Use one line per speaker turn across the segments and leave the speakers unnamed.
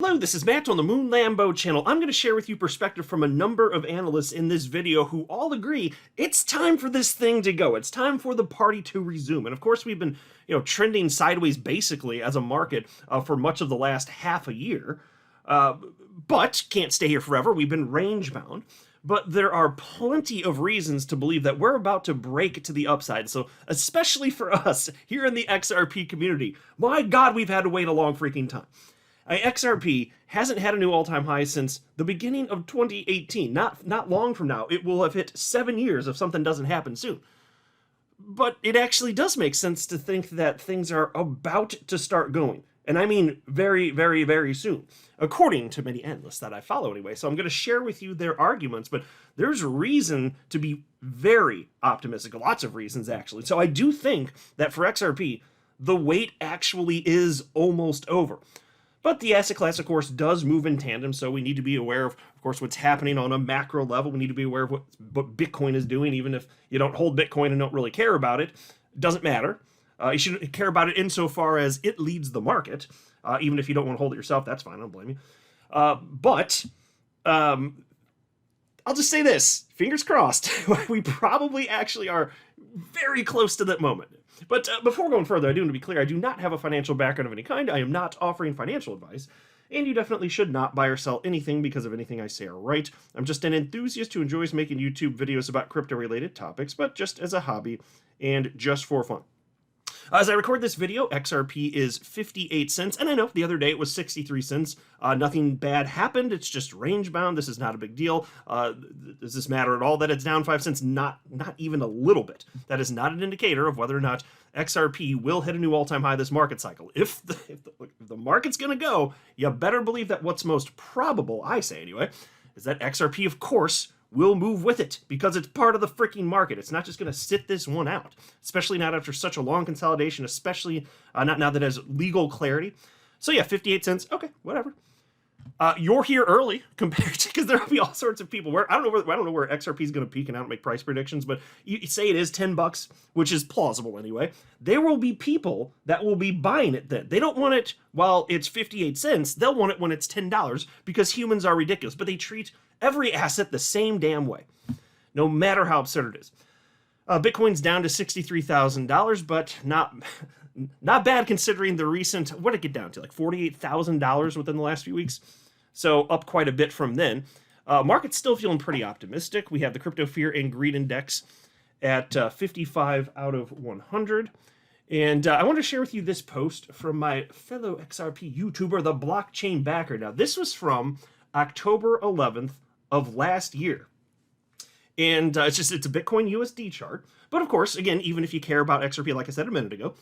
Hello, this is Matt on the Moon Lambo channel. I'm going to share with you perspective from a number of analysts in this video who all agree it's time for this thing to go. It's time for the party to resume. And of course, we've been, trending sideways basically as a market for much of the last half a year. But can't stay here forever. We've been range bound. But there are plenty of reasons to believe that we're about to break to the upside. So especially for us here in the XRP community, my God, we've had to wait a long freaking time. XRP hasn't had a new all-time high since the beginning of 2018. Not long from now, it will have hit 7 years if something doesn't happen soon. But it actually does make sense to think that things are about to start going. And I mean very, very, very soon, according to many analysts that I follow anyway. So I'm going to share with you their arguments, but there's reason to be very optimistic, lots of reasons actually. So I do think that for XRP, the wait actually is almost over. But the asset class, of course, does move in tandem, so we need to be aware of course, what's happening on a macro level. We need to be aware of what Bitcoin is doing, even if you don't hold Bitcoin and don't really care about it. It doesn't matter. You should care about it insofar as it leads the market. Even if you don't want to hold it yourself, that's fine. I don't blame you. But I'll just say this. Fingers crossed. We probably actually are very close to that moment. But before going further, I do want to be clear. I do not have a financial background of any kind. I am not offering financial advice. And you definitely should not buy or sell anything because of anything I say or write. I'm just an enthusiast who enjoys making YouTube videos about crypto-related topics, but just as a hobby and just for fun. As I record this video, XRP is 58 cents, and I know the other day it was 63 cents. Nothing bad happened. It's just range bound. This is not a big deal. Does this matter at all that it's down 5 cents? Not even a little bit. That is not an indicator of whether or not XRP will hit a new all-time high this market cycle. If the market's going to go, you better believe that what's most probable, I say anyway, is that XRP, of course, will move with it because it's part of the freaking market. It's not just going to sit this one out, especially not after such a long consolidation, especially not now that it has legal clarity. So yeah, 58 cents. Okay, whatever. You're here early compared to, because there will be all sorts of people where I don't know where XRP is going to peak, and I don't make price predictions, but you say it is $10, which is plausible anyway. There will be people that will be buying it then. They don't want it while it's 58 cents. They'll want it when it's $10 because humans are ridiculous, but they treat every asset the same damn way, no matter how absurd it is. Bitcoin's down to $63,000, but not bad considering the recent, what did it get down to, like $48,000 within the last few weeks? So up quite a bit from then. Market's still feeling pretty optimistic. We have the Crypto Fear and Greed Index at 55 out of 100. And I want to share with you this post from my fellow XRP YouTuber, the Blockchain Backer. Now, this was from October 11th of last year. And it's a Bitcoin USD chart. But of course, again, even if you care about XRP, like I said a minute ago,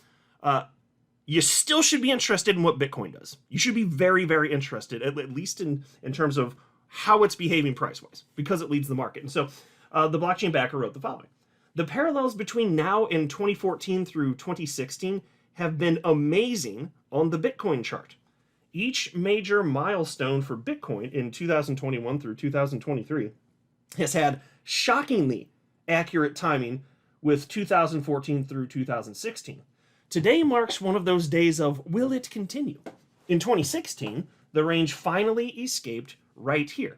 you still should be interested in what Bitcoin does. You should be very, very interested, at least in terms of how it's behaving price-wise, because it leads the market. And so the Blockchain Backer wrote the following. The parallels between now and 2014 through 2016 have been amazing on the Bitcoin chart. Each major milestone for Bitcoin in 2021 through 2023 has had shockingly accurate timing with 2014 through 2016. Today marks one of those days of will it continue? In 2016, the range finally escaped right here.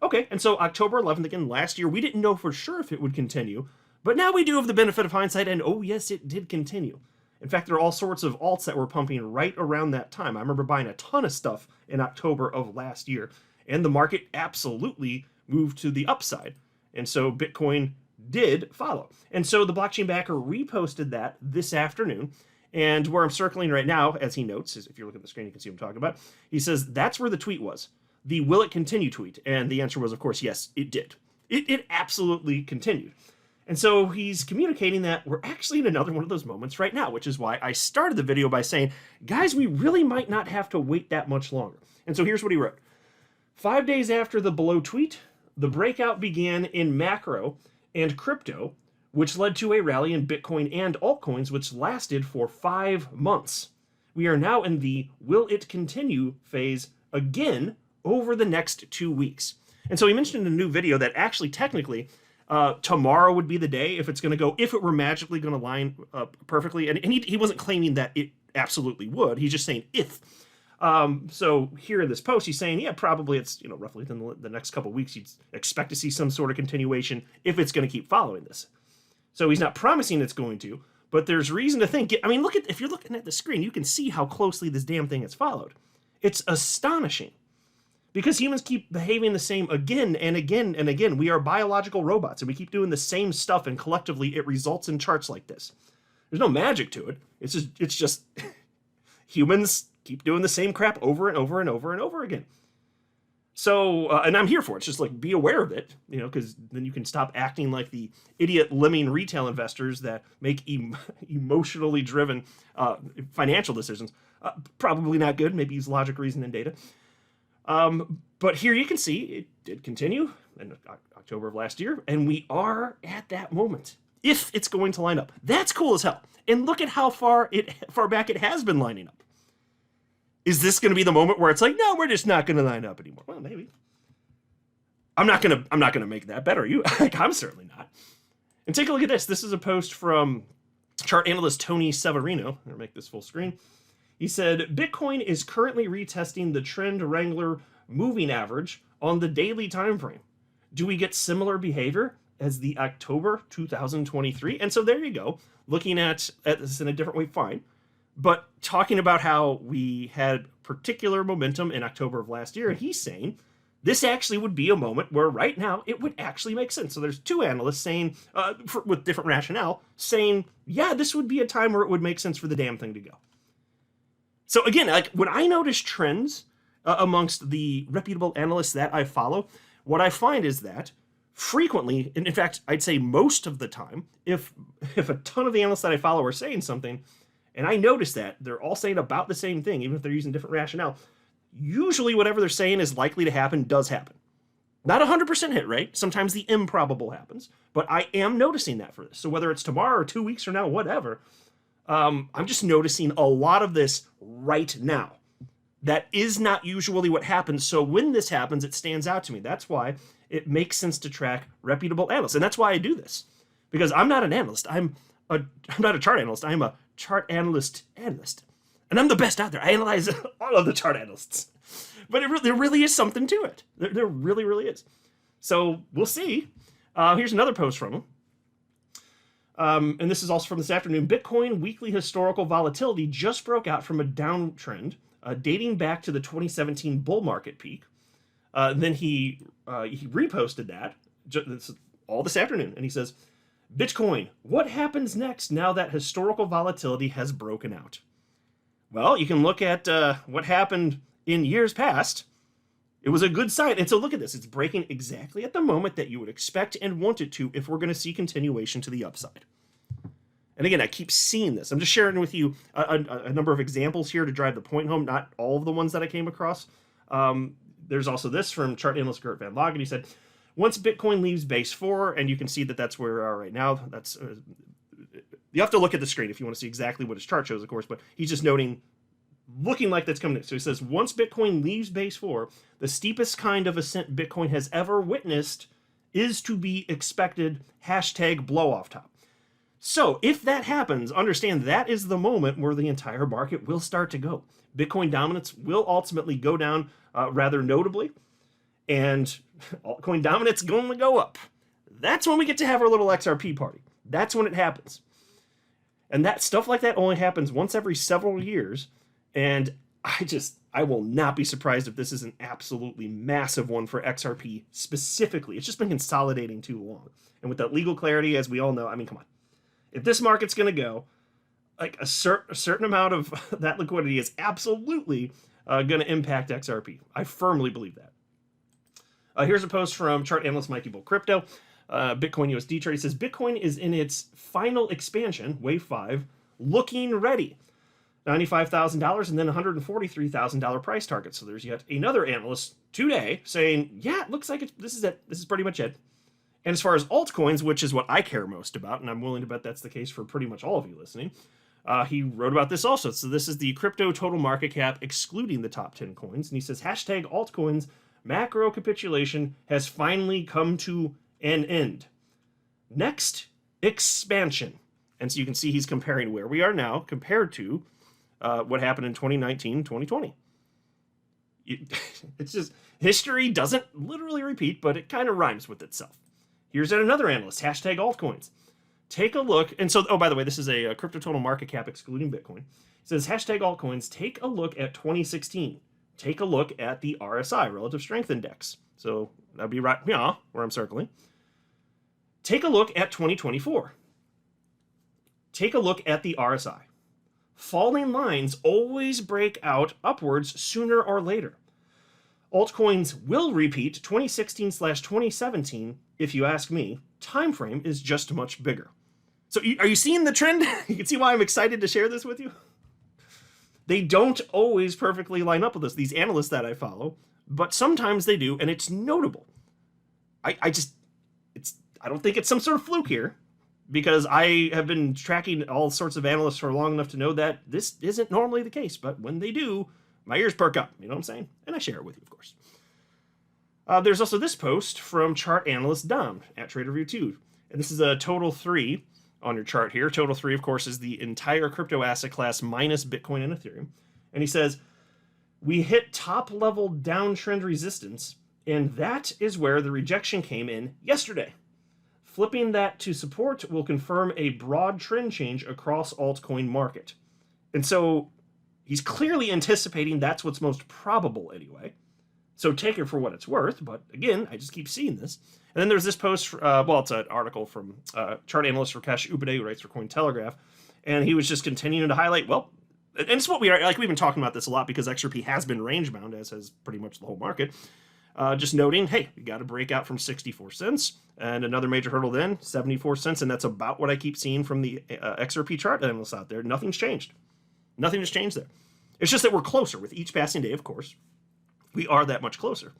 Okay, and so October 11th, again, last year, we didn't know for sure if it would continue, but now we do have the benefit of hindsight, and oh yes, it did continue. In fact, there are all sorts of alts that were pumping right around that time. I remember buying a ton of stuff in October of last year, and the market absolutely moved to the upside. And so Bitcoin did follow. And so the Blockchain Backer reposted that this afternoon. And where I'm circling right now, as he notes, if you look at the screen, you can see what I'm talking about. He says that's where the tweet was, the will it continue tweet. And the answer was, of course, yes, it did. It absolutely continued. And so he's communicating that we're actually in another one of those moments right now, which is why I started the video by saying, guys, we really might not have to wait that much longer. And so here's what he wrote. 5 days after the below tweet, the breakout began in macro and crypto, which led to a rally in Bitcoin and altcoins, which lasted for 5 months. We are now in the will it continue phase again over the next 2 weeks. And so he mentioned in a new video that actually technically tomorrow would be the day if it's going to go, if it were magically going to line up perfectly. And he wasn't claiming that it absolutely would. He's just saying if. So here in this post, he's saying, yeah, probably it's, roughly within the next couple of weeks, you'd expect to see some sort of continuation if it's going to keep following this. So he's not promising it's going to, but there's reason to think. I mean, if you're looking at the screen, you can see how closely this damn thing has followed. It's astonishing. Because humans keep behaving the same again and again and again. We are biological robots, and we keep doing the same stuff, and collectively it results in charts like this. There's no magic to it. It's just humans keep doing the same crap over and over and over and over again. So, and I'm here for it. It's just like, be aware of it, because then you can stop acting like the idiot lemming retail investors that make emotionally driven financial decisions. Probably not good. Maybe use logic, reason, and data. But here you can see it did continue in October of last year, and we are at that moment. If it's going to line up, that's cool as hell. And look at how far back it has been lining up. Is this going to be the moment where it's like, no, we're just not going to line up anymore? Well, maybe. I'm not gonna make that bet. Are you? I'm certainly not. And take a look at this. This is a post from chart analyst Tony Severino. I'm gonna make this full screen. He said, Bitcoin is currently retesting the Trend Wrangler moving average on the daily time frame. Do we get similar behavior as the October 2023? And so there you go, looking at this in a different way, fine. But talking about how we had particular momentum in October of last year, and he's saying this actually would be a moment where right now it would actually make sense. So there's two analysts saying, with different rationale, saying, yeah, this would be a time where it would make sense for the damn thing to go. So again, like when I notice trends amongst the reputable analysts that I follow, what I find is that frequently, and in fact, I'd say most of the time, if a ton of the analysts that I follow are saying something, and I notice that they're all saying about the same thing, even if they're using different rationale, usually whatever they're saying is likely to happen does happen. Not 100% hit rate. Sometimes the improbable happens, but I am noticing that for this. So whether it's tomorrow or 2 weeks from now, whatever, I'm just noticing a lot of this right now. That is not usually what happens. So when this happens, it stands out to me. That's why it makes sense to track reputable analysts. And that's why I do this. Because I'm not an analyst. I'm not a chart analyst. I'm a chart analyst. And I'm the best out there. I analyze all of the chart analysts. But there really is something to it. There really, really is. So we'll see. Here's another post from him. And this is also from this afternoon. Bitcoin weekly historical volatility just broke out from a downtrend dating back to the 2017 bull market peak. Then he reposted that all this afternoon, and he says, Bitcoin, what happens next now that historical volatility has broken out? Well, you can look at what happened in years past. It was a good sign. And so look at this. It's breaking exactly at the moment that you would expect and want it to if we're going to see continuation to the upside. And again, I keep seeing this. I'm just sharing with you a number of examples here to drive the point home, not all of the ones that I came across. There's also this from chart analyst Gert Van Lagen. He said, once Bitcoin leaves base 4, and you can see that that's where we are right now. That's you have to look at the screen if you want to see exactly what his chart shows, of course, but he's just noting, looking like that's coming in. So he says, once Bitcoin leaves base 4, the steepest kind of ascent Bitcoin has ever witnessed is to be expected, hashtag blow off top. So if that happens, understand that is the moment where the entire market will start to go. Bitcoin dominance will ultimately go down rather notably, and altcoin dominance going to go up. That's when we get to have our little XRP party. That's when it happens. And that stuff like that only happens once every several years. And I will not be surprised if this is an absolutely massive one for XRP specifically. It's just been consolidating too long. And with that legal clarity, as we all know, I mean, come on. If this market's going to go, like a certain amount of that liquidity is absolutely going to impact XRP. I firmly believe that. Here's a post from chart analyst Mikey Bull Crypto. Bitcoin USD trade. He says, Bitcoin is in its final expansion, wave 5, looking ready. $95,000 and then $143,000 price target. So there's yet another analyst today saying, yeah, it looks like this is it. This is pretty much it. And as far as altcoins, which is what I care most about, and I'm willing to bet that's the case for pretty much all of you listening, he wrote about this also. So this is the crypto total market cap excluding the top 10 coins. And he says, hashtag altcoins macro capitulation has finally come to an end. Next, expansion. And so you can see he's comparing where we are now compared to what happened in 2019, 2020. It's just, history doesn't literally repeat, but it kind of rhymes with itself. Here's another analyst, hashtag altcoins. Take a look, and so, oh, by the way, this is a crypto total market cap excluding Bitcoin. It says, hashtag altcoins, take a look at 2016. Take a look at the RSI, Relative Strength Index. So that'd be right, yeah, where I'm circling. Take a look at 2024. Take a look at the RSI. Falling lines always break out upwards sooner or later. Altcoins will repeat 2016/2017, if you ask me. Time frame is just much bigger. So are you seeing the trend? You can see why I'm excited to share this with you. They don't always perfectly line up with us, these analysts that I follow, but sometimes they do, and it's notable. I don't think it's some sort of fluke here, because I have been tracking all sorts of analysts for long enough to know that this isn't normally the case, but when they do, my ears perk up, you know what I'm saying? And I share it with you, of course. There's also this post from chart analyst Dom at TraderView2, and this is a total 3 on your chart here. Total 3, of course, is the entire crypto asset class minus Bitcoin and Ethereum. And he says, we hit top-level downtrend resistance, and that is where the rejection came in yesterday. Flipping that to support will confirm a broad trend change across altcoin market. And so he's clearly anticipating that's what's most probable anyway. So take it for what it's worth. But again, I just keep seeing this. And then there's this post, well, it's an article from chart analyst Rakesh Upadhyay, who writes for Cointelegraph. And he was just continuing to highlight, well, and it's what we are, like we've been talking about this a lot because XRP has been range bound, as has pretty much the whole market. Just noting, hey, we got to break out from 64 cents, and another major hurdle then, 74 cents, and that's about what I keep seeing from the XRP chart analysts out there. Nothing's changed. Nothing has changed there. It's just that we're closer with each passing day, of course. We are that much closer.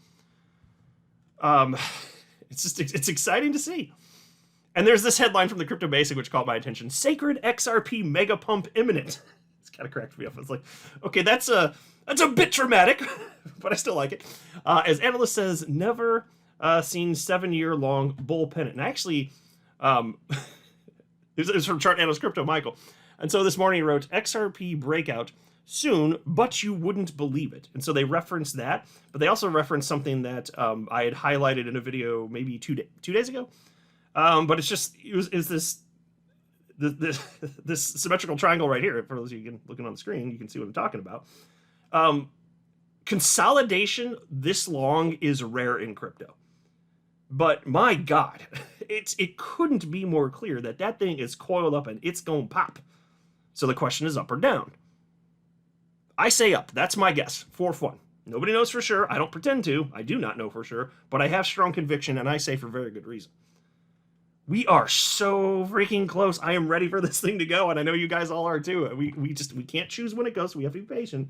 It's exciting to see. And there's this headline from the Crypto Basic which caught my attention. Sacred XRP mega pump imminent. It's kind of cracked me up. It's like, okay, that's a bit dramatic, but I still like it. As analyst says, never seen 7-year-long bull pennant. And actually, it was from chart analyst Crypto Michael. And so this morning he wrote, XRP breakout soon, but you wouldn't believe it. And so they referenced that, but they also referenced something that I had highlighted in a video maybe 2 days ago. But it's just, it was this symmetrical triangle right here. For those of you looking on the screen, you can see what I'm talking about. Consolidation this long is rare in crypto. But my God, it couldn't be more clear that that thing is coiled up and it's going to pop. So the question is up or down. I say up. That's my guess. For fun. Nobody knows for sure. I don't pretend to. I do not know for sure. But I have strong conviction, and I say for very good reason. We are so freaking close. I am ready for this thing to go, and I know you guys all are too. We can't choose when it goes, so we have to be patient.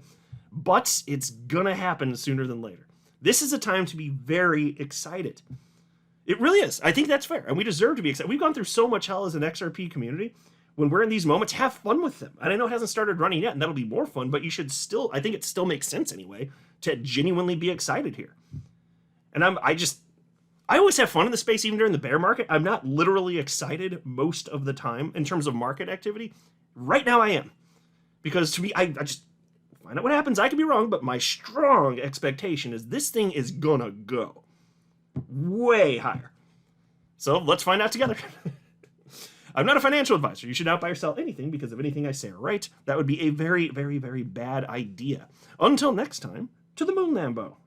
But it's gonna happen sooner than later. This is a time to be very excited. It really is. I think that's fair, and we deserve to be excited. We've gone through so much hell as an XRP community. When we're in these moments, have fun with them. And I know it hasn't started running yet, and that'll be more fun, but you should still, I think it still makes sense anyway, to genuinely be excited here. And I always have fun in the space, even during the bear market. I'm not literally excited most of the time in terms of market activity. Right now I am. Because to me, I just find out what happens. I could be wrong, but my strong expectation is this thing is gonna go way higher. So let's find out together. I'm not a financial advisor. You should not buy or sell anything because if anything I say are right, that would be a very, very, very bad idea. Until next time, to the moon, Lambo.